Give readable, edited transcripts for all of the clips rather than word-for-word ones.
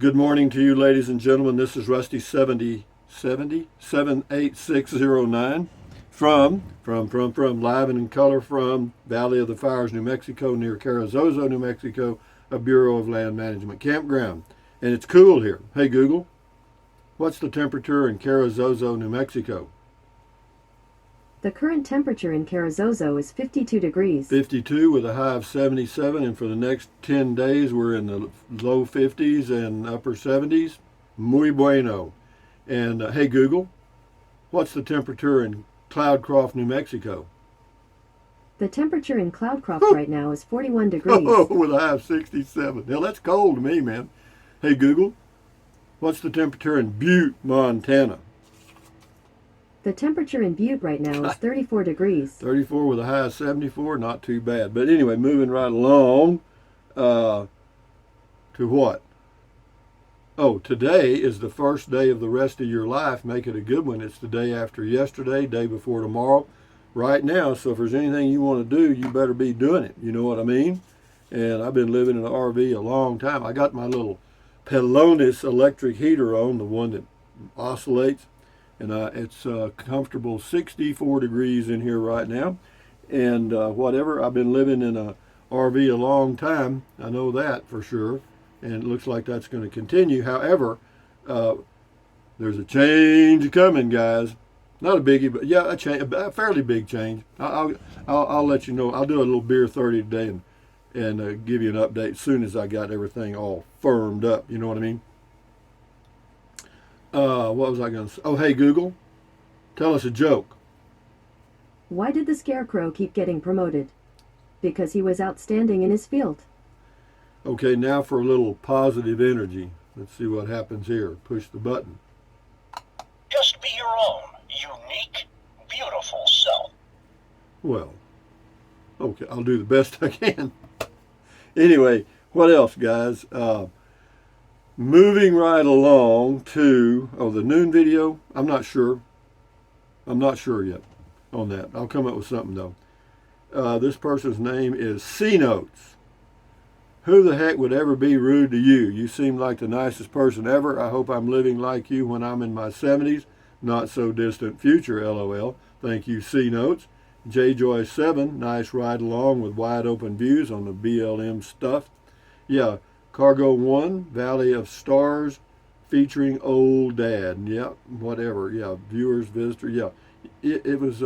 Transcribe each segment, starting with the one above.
Good morning to you, ladies and gentlemen. This is Rusty 78609 from live and in color from Valley of the Fires, New Mexico, near Carrizozo, New Mexico, a Bureau of Land Management campground. And it's cool here. Hey, Google, what's the temperature in Carrizozo, New Mexico? The current temperature in Carrizozo is 52 degrees. 52 with a high of 77, and for the next 10 days we're in the low 50s and upper 70s. Muy bueno. And hey Google, what's the temperature in Cloudcroft, New Mexico? The temperature in Cloudcroft right now is 41 degrees. Oh, with a high of 67. Hell, that's cold to me, man. Hey Google, what's the temperature in Butte, Montana? The temperature in Butte right now is 34 degrees. 34 with a high of 74, not too bad. But anyway, moving right along to what? Oh, today is the first day of the rest of your life. Make it a good one. It's the day after yesterday, day before tomorrow, right now. So if there's anything you want to do, you better be doing it. You know what I mean? And I've been living in an RV a long time. I got my little Pelonis electric heater on, the one that oscillates. And it's comfortable 64 degrees in here right now. And whatever, I've been living in a RV a long time. I know that for sure. And it looks like that's going to continue. However, there's a change coming, guys. Not a biggie, but yeah, a fairly big change. I'll let you know. I'll do a little beer 30 today and give you an update as soon as I got everything all firmed up. You know what I mean? What was I going to say? Oh, hey, Google, tell us a joke. Why did the Scarecrow keep getting promoted? Because he was outstanding in his field. Okay, now for a little positive energy. Let's see what happens here. Push the button. Just be your own, unique, beautiful self. Well, okay, I'll do the best I can. Anyway, what else, guys? Moving right along to, the noon video. I'm not sure yet on that. I'll come up with something, though. This person's name is C Notes. Who the heck would ever be rude to you? You seem like the nicest person ever. I hope I'm living like you when I'm in my 70s. Not so distant future, LOL. Thank you, C Notes. JJoy7, nice ride along with wide open views on the BLM stuff. Yeah. Cargo 1, Valley of Stars, featuring Old Dad. Yeah, whatever. Yeah, viewers, visitor. Yeah, it was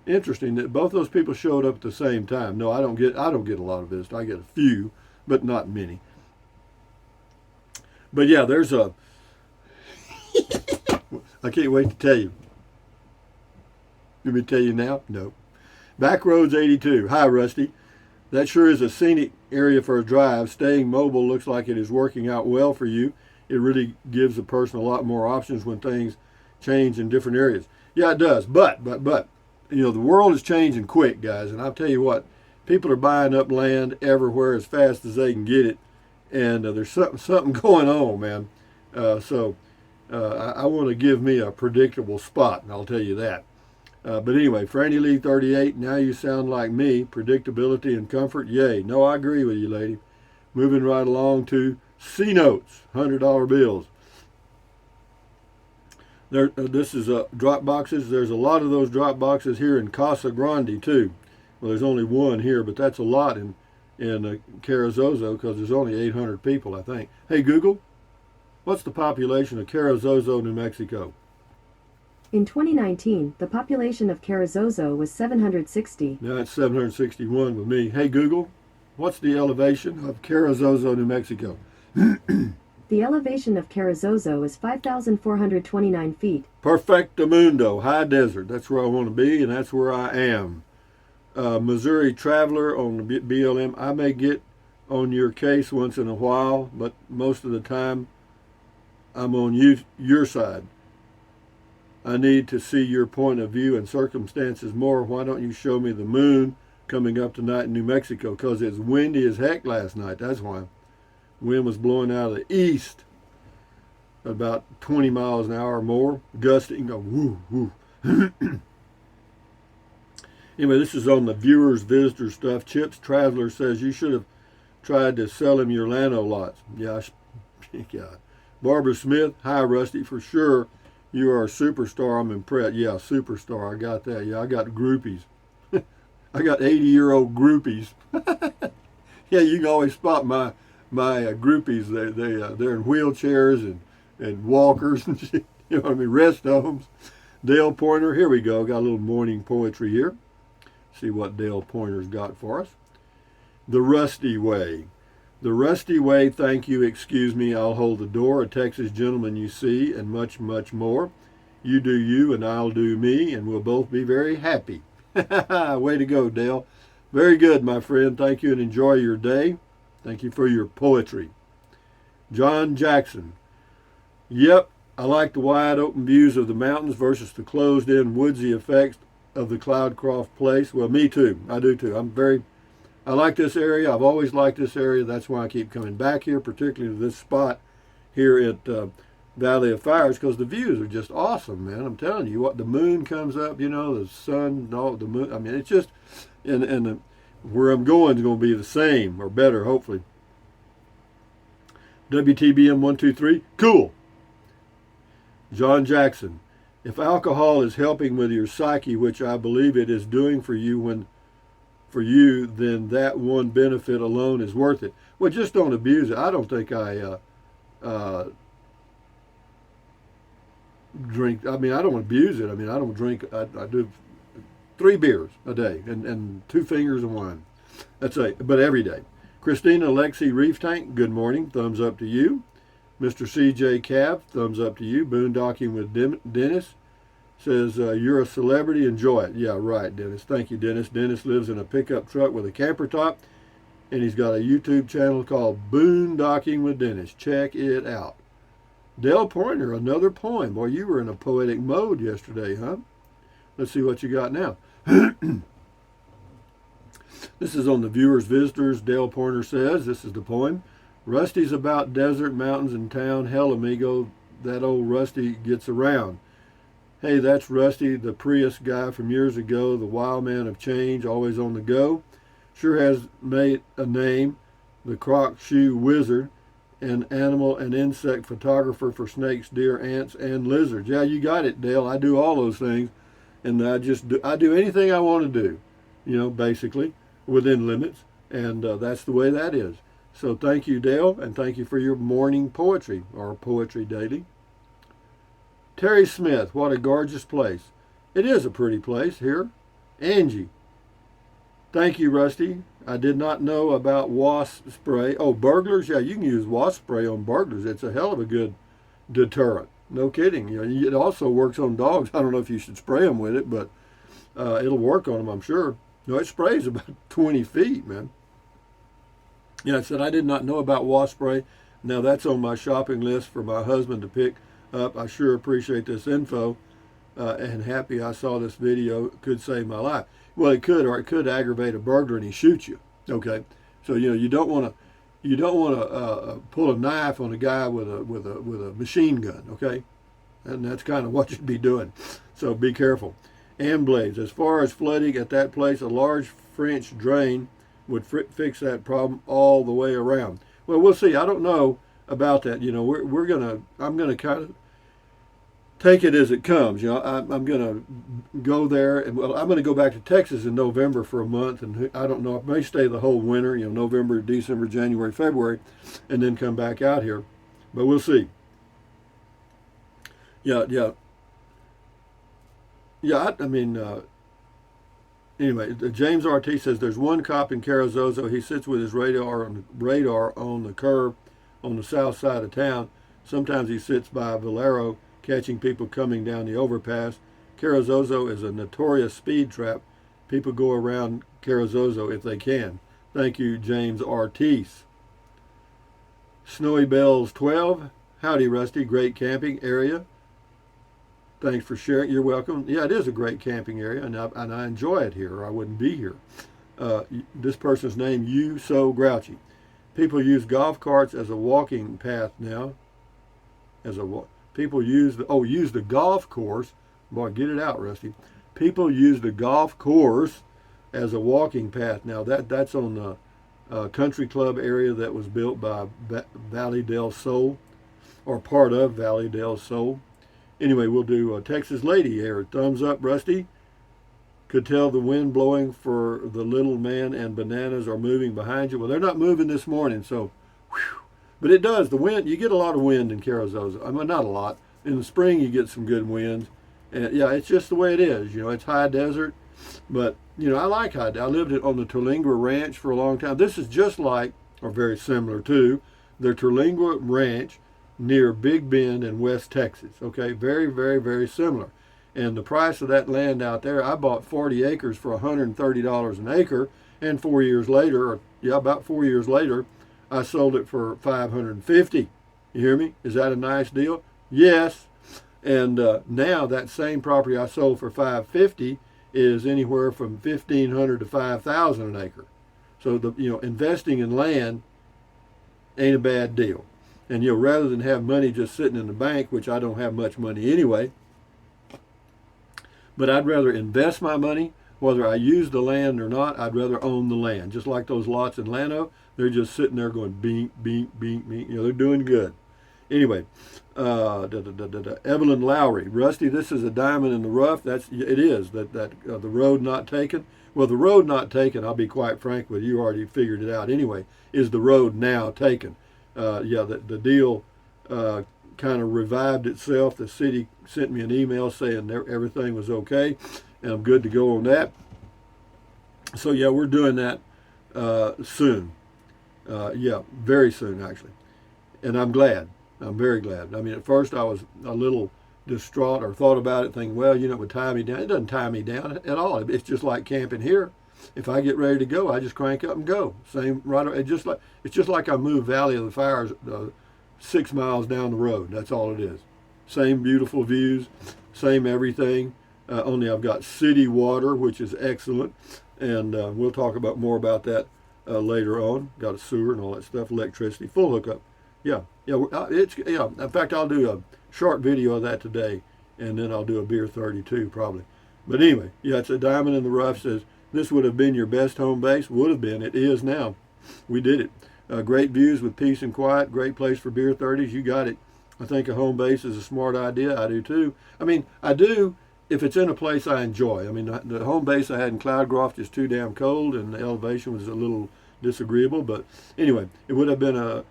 interesting that both those people showed up at the same time. No, I don't get a lot of visitors. I get a few, but not many. But yeah, there's a. I can't wait to tell you. Let me tell you now. No. Backroads 82. Hi, Rusty. That sure is a scenic area for a drive. Staying mobile looks like it is working out well for you. It really gives a person a lot more options when things change in different areas. Yeah, it does. But, you know, the world is changing quick, guys. And I'll tell you what, people are buying up land everywhere as fast as they can get it. And there's something going on, man. I want to give me a predictable spot, and I'll tell you that. But anyway, Franny Lee 38, now you sound like me. Predictability and comfort, yay. No, I agree with you, lady. Moving right along to C Notes, $100 bills. This is drop boxes. There's a lot of those drop boxes here in Casa Grande, too. Well, there's only one here, but that's a lot in Carrizozo because there's only 800 people, I think. Hey, Google, what's the population of Carrizozo, New Mexico? In 2019, the population of Carrizozo was 760. Now it's 761 with me. Hey Google, what's the elevation of Carrizozo, New Mexico? The elevation of Carrizozo is 5,429 feet. Perfectamundo, high desert. That's where I want to be, and that's where I am. Missouri Traveler on the BLM. I may get on your case once in a while, but most of the time I'm on your side. I need to see your point of view and circumstances more. Why don't you show me the moon coming up tonight in New Mexico? Because it's windy as heck last night. That's why. Wind was blowing out of the east about 20 miles an hour or more, gusting. Go woo, woo. Anyway, this is on the viewers, visitor stuff. Chips Traveler says you should have tried to sell him your Lano lots. Yeah, God. Barbara Smith, hi Rusty, for sure. You are a superstar. I'm impressed. Yeah, superstar. I got that. Yeah, I got groupies. I got 80-year-old groupies. Yeah, you can always spot my groupies. They're in wheelchairs and walkers and shit. You know what I mean? Rest homes. Dale Pointer. Here we go. Got a little morning poetry here. See what Dale Pointer's got for us. The Rusty Way. The Rusty Way, thank you, excuse me, I'll hold the door, a Texas gentleman you see, and much, much more. You do you and I'll do me, and we'll both be very happy. Way to go, Dale. Very good, my friend. Thank you and enjoy your day. Thank you for your poetry. John Jackson. Yep, I like the wide open views of the mountains versus the closed in woodsy effects of the Cloudcroft place. Well, me too. I do too. I like this area. I've always liked this area. That's why I keep coming back here, particularly to this spot here at Valley of Fires, because the views are just awesome, man. I'm telling you, what the moon comes up, you know, the sun, all the moon. I mean, it's just, and where I'm going is going to be the same or better, hopefully. WTBM 123, cool. John Jackson, if alcohol is helping with your psyche, which I believe it is doing for you, then that one benefit alone is worth it. Well, just don't abuse it. I don't think I drink. I mean, I don't abuse it. I mean, I don't drink. I do 3 beers a day and 2 fingers of wine. That's it, but every day. Christina Alexi Reef Tank, good morning. Thumbs up to you. Mr. CJ Cab, thumbs up to you. Boondocking with Dennis says, you're a celebrity, enjoy it. Yeah, right, Dennis. Thank you, Dennis. Dennis lives in a pickup truck with a camper top, and he's got a YouTube channel called Boondocking with Dennis. Check it out. Dale Pointer, another poem. Boy, you were in a poetic mode yesterday, huh? Let's see what you got now. This is on the Viewers Visitors. Dale Pointer says, this is the poem. Rusty's about desert, mountains, and town. Hell, amigo, that old Rusty gets around. Hey, that's Rusty, the Prius guy from years ago, the wild man of change, always on the go. Sure has made a name, the croc shoe wizard, an animal and insect photographer for snakes, deer, ants, and lizards. Yeah, you got it, Dale. I do all those things, and I do anything I want to do, you know, basically, within limits, and that's the way that is. So thank you, Dale, and thank you for your morning poetry, or Poetry Daily. Terry Smith, what a gorgeous place. It is a pretty place here. Angie, thank you, Rusty. I did not know about wasp spray. Oh, burglars? Yeah, you can use wasp spray on burglars. It's a hell of a good deterrent. No kidding. You know, it also works on dogs. I don't know if you should spray them with it, but it'll work on them, I'm sure. No, it sprays about 20 feet, man. Yeah, I said I did not know about wasp spray. Now that's on my shopping list for my husband to pick up. I sure appreciate this info and happy I saw this video. It could save my life. Well, it could, or it could aggravate a burglar and he shoots you. Okay, so you know you don't want to pull a knife on a guy with a machine gun. Okay, and that's kind of what you'd be doing. So be careful. And blades. As far as flooding at that place, a large French drain would fix that problem all the way around. Well, we'll see. I don't know about that. You know, I'm gonna kind of take it as it comes. You know, I'm gonna go there, and well, I'm gonna go back to Texas in November for a month, and I don't know. I may stay the whole winter. You know, November, December, January, February, and then come back out here. But we'll see. Yeah. I mean. Anyway, James RT says there's one cop in Carrizozo. He sits with his radar on the curb on the south side of town. Sometimes he sits by Valero catching people coming down the overpass. Carrizozo is a notorious speed trap. People go around Carrizozo if they can. Thank you, James Ortiz. Snowy Bells 12. Howdy, Rusty. Great camping area. Thanks for sharing. You're welcome. Yeah, it is a great camping area, and I enjoy it here, or I wouldn't be here. This person's name, You So Grouchy. People use golf carts as a walking path now. People use the golf course. Boy, get it out, Rusty. People use the golf course as a walking path now. That's on the country club area that was built by Valley del Sol. or part of Valley del Sol. Anyway, we'll do Texas Lady here. Thumbs up, Rusty. Could tell the wind blowing for the little man and bananas are moving behind you. Well, they're not moving this morning, so, whew. But it does. The wind, you get a lot of wind in Carrizozo. I mean, not a lot. In the spring, you get some good winds. And yeah, it's just the way it is. You know, it's high desert. But, you know, I like high desert. I lived on the Terlingua Ranch for a long time. This is just like, or very similar to, the Terlingua Ranch near Big Bend in West Texas. Okay, very, very, very similar. And the price of that land out there, I bought 40 acres for $130 an acre, and 4 years later, or yeah, about 4 years later, I sold it for $550. You hear me? Is that a nice deal? Yes. And now that same property I sold for $550 is anywhere from $1,500 to $5,000 an acre. So investing in land ain't a bad deal. And rather than have money just sitting in the bank, which I don't have much money anyway, but I'd rather invest my money, whether I use the land or not. I'd rather own the land. Just like those lots in Llano, they're just sitting there going bink, bink, bink, bink. They're doing good. Anyway, Evelyn Lowry, Rusty, this is a diamond in the rough. It is the road not taken. Well, the road not taken, I'll be quite frank with you, already figured it out anyway, is the road now taken. The deal kind of revived itself. The city sent me an email saying everything was okay, and I'm good to go on that. So yeah, we're doing that soon. Very soon actually, and I'm glad. I'm very glad. I mean, at first I was a little distraught or thought about it, thinking, well, it would tie me down. It doesn't tie me down at all. It's just like camping here. If I get ready to go, I just crank up and go. Same right. It's just like I moved Valley of the Fires 6 miles down the road. That's all it is. Same beautiful views, same everything. Only I've got city water, which is excellent, and we'll talk more about that later on. Got a sewer and all that stuff, electricity, full hookup. Yeah. In fact, I'll do a short video of that today, and then I'll do a beer 32 probably. But anyway, yeah, it's a diamond in the rough. Says this would have been your best home base. Would have been. It is now. We did it. Great views with peace and quiet. Great place for beer 30s. You got it. I think a home base is a smart idea. I do too. I mean, I do if it's in a place I enjoy. I mean, the home base I had in Cloudcroft is too damn cold, and the elevation was a little disagreeable. But anyway, it would have been a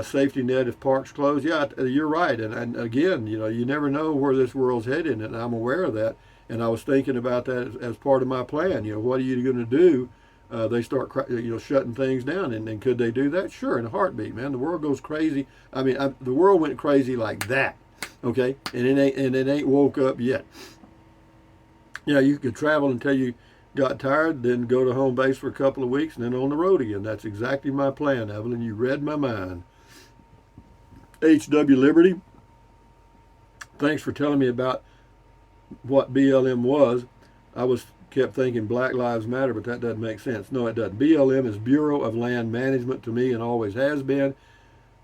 safety net if parks closed. Yeah, you're right. And again, you never know where this world's headed, and I'm aware of that. And I was thinking about that as part of my plan. What are you going to do? They start, shutting things down, and could they do that? Sure, in a heartbeat, man. The world goes crazy. I mean, the world went crazy like that, okay? And it ain't woke up yet. You could travel until you got tired, then go to home base for a couple of weeks, and then on the road again. That's exactly my plan, Evelyn. You read my mind. H.W. Liberty, thanks for telling me about what BLM was. I kept thinking Black Lives Matter, but that doesn't make sense. No, it doesn't. BLM is Bureau of Land Management to me and always has been,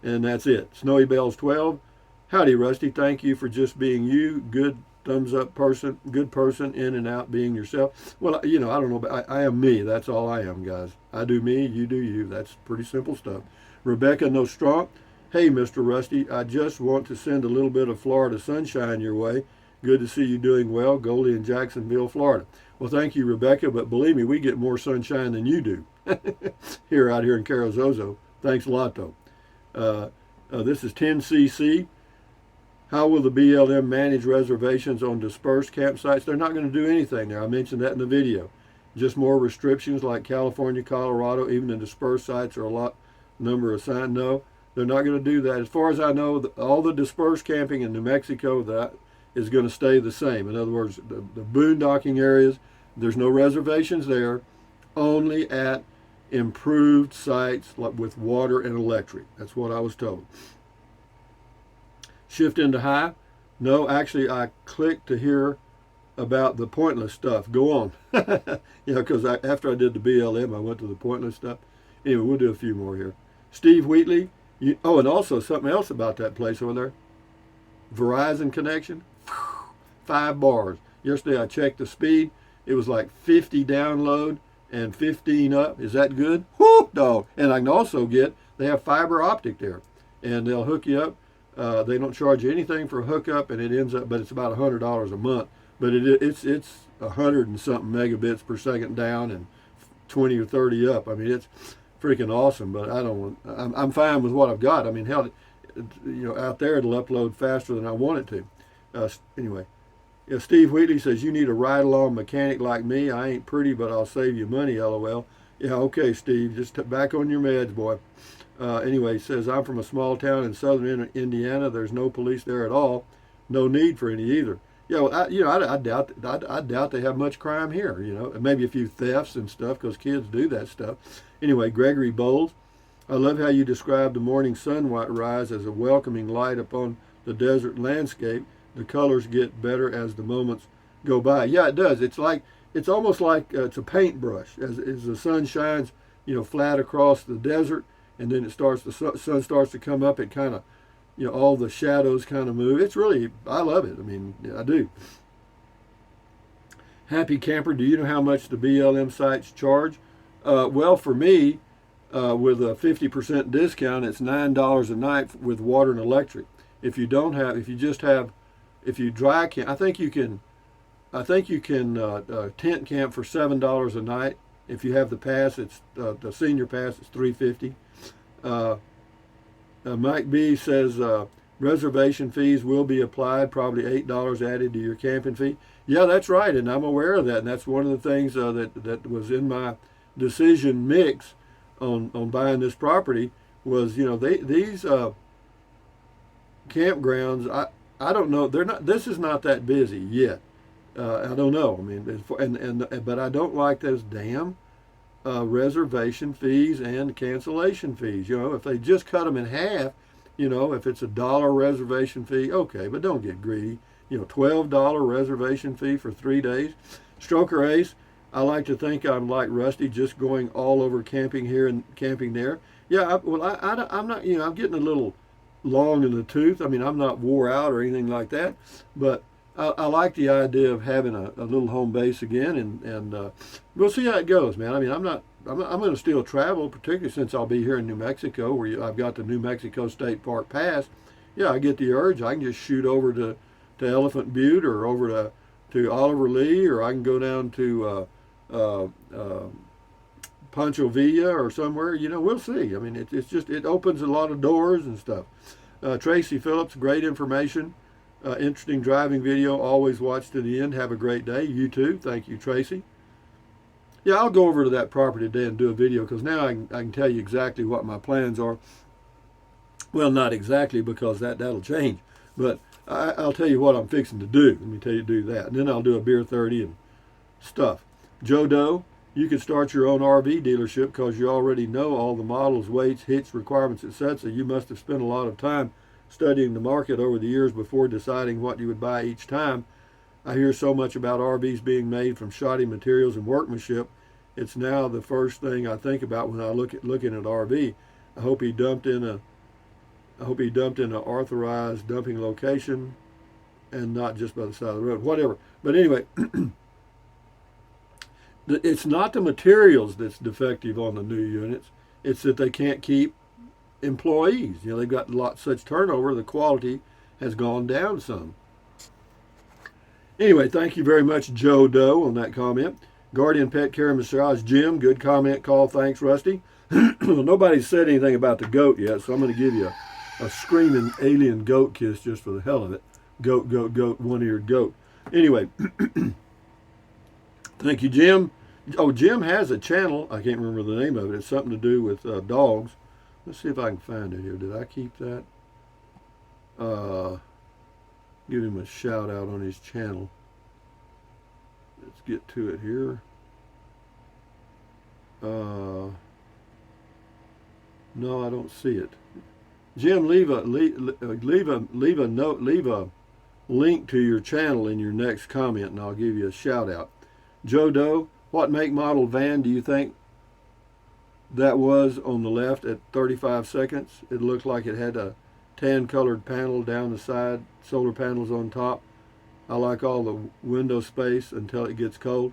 and that's it. Snowy Bells 12. Howdy, Rusty. Thank you for just being you. Good thumbs up person. Good person, in and out, being yourself. Well, I don't know, but I am me. That's all I am, guys. I do me, you do you. That's pretty simple stuff. Rebecca Nostromp. Hey, Mr. Rusty, I just want to send a little bit of Florida sunshine your way. Good to see you doing well. Goldie in Jacksonville, Florida. Well, thank you, Rebecca, but believe me, we get more sunshine than you do out here in Carrizozo. Thanks a lot, though. This is 10cc. How will the BLM manage reservations on dispersed campsites? They're not going to do anything there. I mentioned that in the video. Just more restrictions like California, Colorado, even the dispersed sites are a lot number assigned. No, they're not going to do that. As far as I know, all the dispersed camping in New Mexico that is going to stay the same. In other words, the boondocking areas, there's no reservations there, only at improved sites with water and electric. That's what I was told. Shift into high. No, actually, I clicked to hear about the pointless stuff. Go on. Because after I did the BLM, I went to the pointless stuff. Anyway, we'll do a few more here. Steve Wheatley. And also something else about that place over there. Verizon connection. 5 bars. Yesterday I checked the speed. It was like 50 download and 15 up. Is that good? Whoop, dog. And I can also they have fiber optic there. And they'll hook you up They don't charge you anything for a hookup, and it ends up, but it's about $100 a month. But it's 100 and something megabits per second down and 20 or 30 up. I mean, it's freaking awesome. But I don't want. I'm fine with what I've got. I mean, hell, out there it'll upload faster than I want it to. Anyway, yeah, Steve Wheatley says you need a ride-along mechanic like me. I ain't pretty, but I'll save you money. LOL. Yeah, okay, Steve. Just back on your meds, boy. Anyway, he says I'm from a small town in southern Indiana. There's no police there at all. No need for any either. Yeah, well, I doubt they have much crime here. Maybe a few thefts and stuff because kids do that stuff. Anyway, Gregory Bowles, I love how you describe the morning sunrise as a welcoming light upon the desert landscape. The colors get better as the moments go by. Yeah, it does. It's almost like it's a paintbrush as the sun shines, flat across the desert, and then the sun starts to come up. It kind of, all the shadows kind of move. It's really, I love it. I mean, I do. Happy Camper, do you know how much the BLM sites charge? Well, for me, with a 50% discount, it's $9 a night with water and electric. If you dry camp, I think you can tent camp for $7 a night. If you have the pass, it's the senior pass. It's $3.50. Mike B says reservation fees will be applied, probably $8 added to your camping fee. Yeah, that's right, and I'm aware of that, and that's one of the things that was in my decision mix on buying this property was these campgrounds. I don't know. They're not. This is not that busy yet. I don't know. I mean, but I don't like those damn reservation fees and cancellation fees. If they just cut them in half, if it's $1 reservation fee, okay, but don't get greedy. $12 reservation fee for 3 days. Stroker Ace, I like to think I'm like Rusty, just going all over camping here and camping there. Yeah, I'm not. I'm getting a little long in the tooth. I mean, I'm not wore out or anything like that, but I like the idea of having a little home base again, and we'll see how it goes, man. I mean, I'm going to still travel, particularly since I'll be here in New Mexico, where I've got the New Mexico State Park Pass. Yeah, I get the urge. I can just shoot over to Elephant Butte or over to Oliver Lee, or I can go down to Pancho Villa or somewhere. We'll see. I mean, it opens a lot of doors and stuff. Tracy Phillips, great information. Interesting driving video. Always watch to the end. Have a great day. You too. Thank you, Tracy. Yeah, I'll go over to that property today and do a video because now I can tell you exactly what my plans are. Well, not exactly because that'll change, but I'll tell you what I'm fixing to do. Let me tell you do that, and then I'll do a beer 30 and stuff. Joe Doe, you can start your own RV dealership because you already know all the models, weights, hitch requirements, etc. You must have spent a lot of time studying the market over the years before deciding what you would buy each time. I hear so much about RVs being made from shoddy materials and workmanship. It's now the first thing I think about when I looking at RV. I hope he dumped in a authorized dumping location and not just by the side of the road. Whatever. But anyway, it's not the materials that's defective on the new units. It's that they can't keep employees. They've got such turnover, the quality has gone down some. Anyway, thank you very much, Joe Doe, on that comment. Guardian Pet Care Massage, Jim, good comment, call, thanks, Rusty. Nobody's said anything about the goat yet, so I'm going to give you a screaming alien goat kiss just for the hell of it. Goat, goat, goat, one-eared goat. Anyway, thank you, Jim. Oh, Jim has a channel. I can't remember the name of it. It's something to do with dogs. Let's see if I can find it here. Did I keep that? Give him a shout out on his channel. Let's get to it here. No, I don't see it. Jim, leave a note, leave a link to your channel in your next comment, and I'll give you a shout out. Joe Doe, what make, model van do you think that was on the left at 35 seconds? It looked like it had a tan colored panel down the side, solar panels on top. I like all the window space until it gets cold.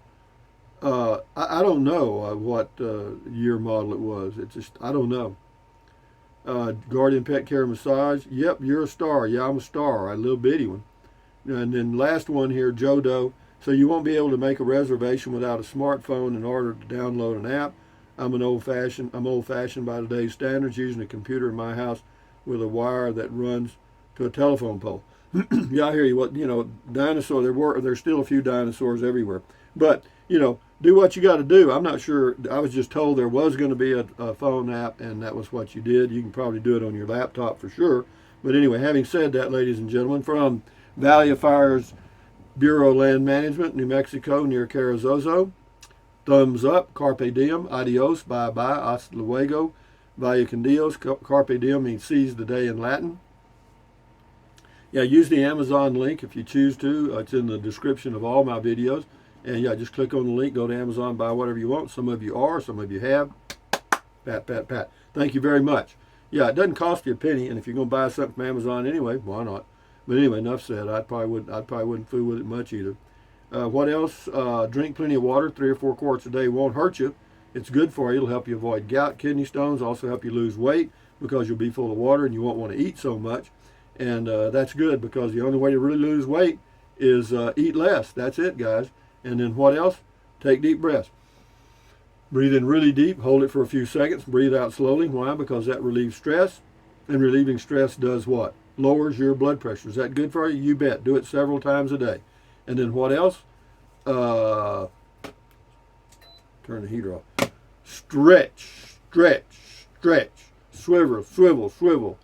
I don't know what year model it was. It's just, I don't know. Guardian Pet Care Massage. Yep, you're a star. Yeah, I'm a star. A little bitty one. And then last one here, Joe Doe. So you won't be able to make a reservation without a smartphone in order to download an app. I'm old fashioned by today's standards, using a computer in my house with a wire that runs to a telephone pole. Yeah, I hear you. What dinosaur? There's still a few dinosaurs everywhere, but do what you got to do. I'm not sure. I was just told there was going to be a phone app, and that was what you did. You can probably do it on your laptop for sure. But anyway, having said that, ladies and gentlemen, from Valley of Fires Bureau of Land Management, New Mexico, near Carrizozo. Thumbs up, carpe diem, adios, bye-bye, hasta luego, vaya con Dios. Carpe diem means seize the day in Latin. Yeah, use the Amazon link if you choose to. It's in the description of all my videos. And yeah, just click on the link, go to Amazon, buy whatever you want. Some of you are, some of you have. Pat, pat, pat. Thank you very much. Yeah, it doesn't cost you a penny, and if you're going to buy something from Amazon anyway, why not? But anyway, enough said. I probably wouldn't fool with it much either. What else? Drink plenty of water. 3 or 4 quarts a day won't hurt you. It's good for you. It'll help you avoid gout, kidney stones. Also help you lose weight because you'll be full of water and you won't want to eat so much. And that's good because the only way to really lose weight is eat less. That's it, guys. And then what else? Take deep breaths. Breathe in really deep. Hold it for a few seconds. Breathe out slowly. Why? Because that relieves stress. And relieving stress does what? Lowers your blood pressure. Is that good for you? You bet. Do it several times a day. And then what else? Turn the heater off. Stretch, stretch, stretch. Swivel, swivel, swivel.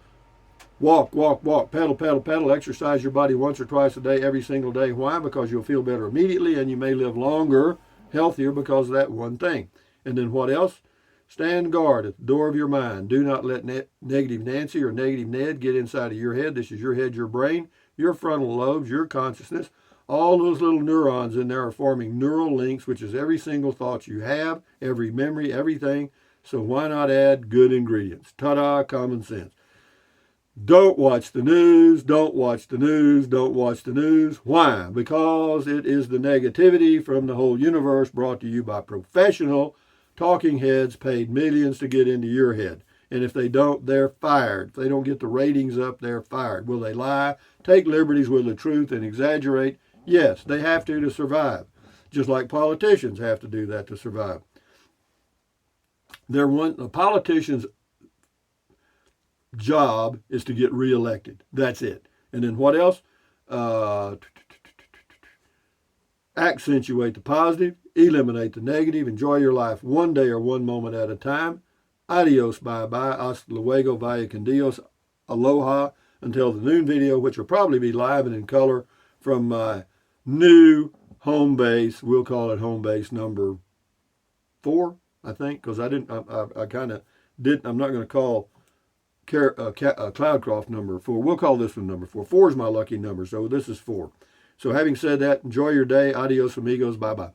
Walk, walk, walk. Pedal, pedal, pedal. Exercise your body once or twice a day, every single day. Why? Because you'll feel better immediately and you may live longer, healthier because of that one thing. And then what else? Stand guard at the door of your mind. Do not let negative Nancy or negative Ned get inside of your head. This is your head, your brain, your frontal lobes, your consciousness. All those little neurons in there are forming neural links, which is every single thought you have, every memory, everything. So why not add good ingredients? Ta-da, common sense. Don't watch the news, don't watch the news, don't watch the news. Why? Because it is the negativity from the whole universe brought to you by professional talking heads paid millions to get into your head. And if they don't, they're fired. If they don't get the ratings up, they're fired. Will they lie, take liberties with the truth, and exaggerate? Yes, they have to survive. Just like politicians have to do that to survive. A politician's job is to get reelected. That's it. And then what else? Accentuate the positive, eliminate the negative, enjoy your life one day or one moment at a time. Adios, bye-bye, hasta luego, vaya con Dios, aloha, until the noon video, which will probably be live and in color from my new home base. We'll call it home base number 4, I think, because I kind of didn't. I'm not going to call Cloudcroft number 4. We'll call this one number 4. 4 is my lucky number, so this is 4. So having said that, enjoy your day. Adios, amigos. Bye-bye.